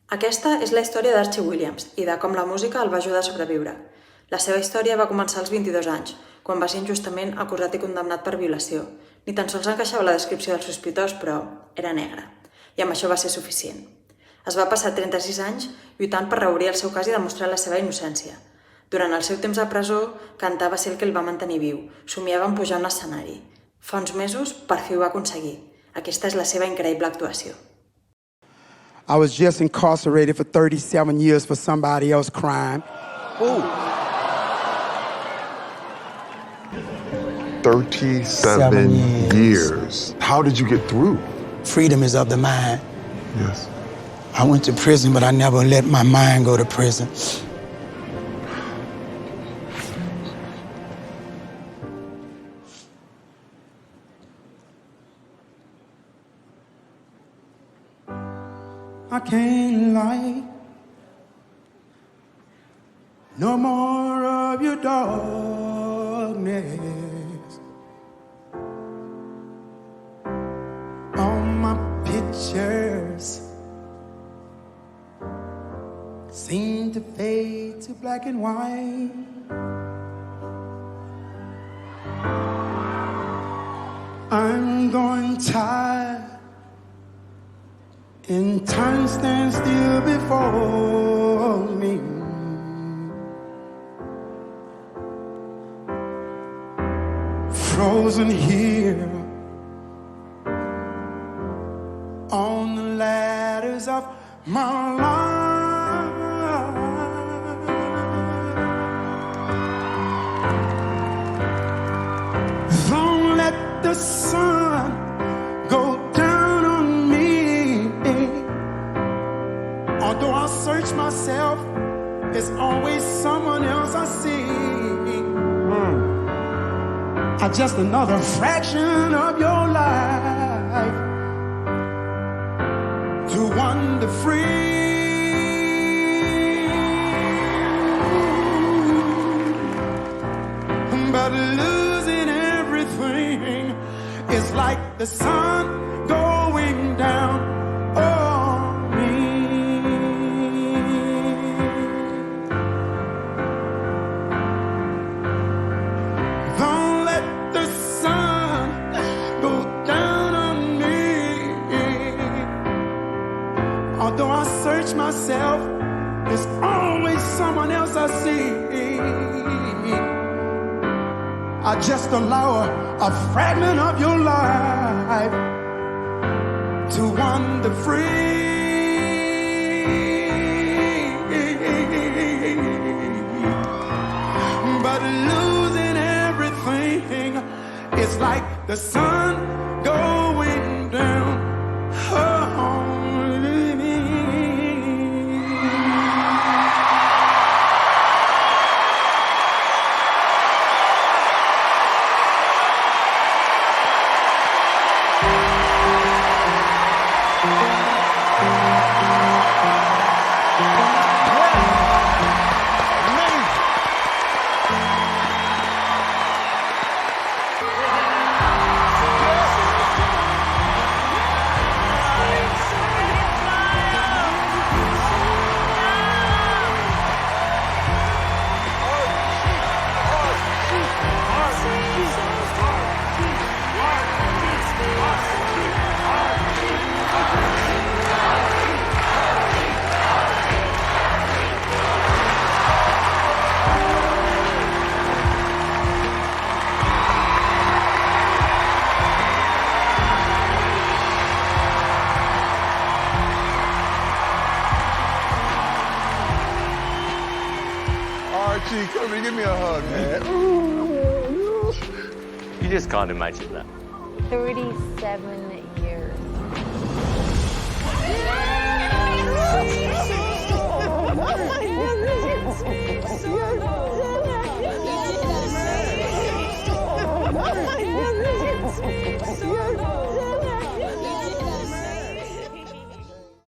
Aquesta és la història d'Archie Williams i de com la música el va ajudar a sobreviure. La seva història va començar als 22 anys, quan va ser injustament acusat i condemnat per violació. Ni tan sols encaixava la descripció del sospitós, però era negre. I amb això va ser suficient. Es va passar 36 anys lluitant per reobrir el seu cas i demostrar la seva innocència. Durant el seu temps a presó, cantar va ser el que el va mantenir viu. Somiava en pujar a un escenari. Fa uns mesos, per fi ho va aconseguir. Aquesta és la seva increïble actuació. I was just incarcerated for 37 years for somebody else's crime. Ooh. 37 years. How did you get through? Freedom is of the mind. Yes. I went to prison, but I never let my mind go to prison. I can't lie. No more of your darkness. All my pictures seem to fade to black and white. I'm going tired, and time stands still before me. Frozen here on the ladders of my life. Don't let the sun go down on me. Although I search myself, there's always someone else I see. I'm just another fraction of your life to wander free. But losing everything is like the sun going down on me. Don't let the sun go down on me. Although I search myself, there's always someone else I see. I just allow a fragment of your life to wander free. But losing everything is like the sun going down on me. Archie, come here, give me a hug, man. You just can't imagine that. 37 years.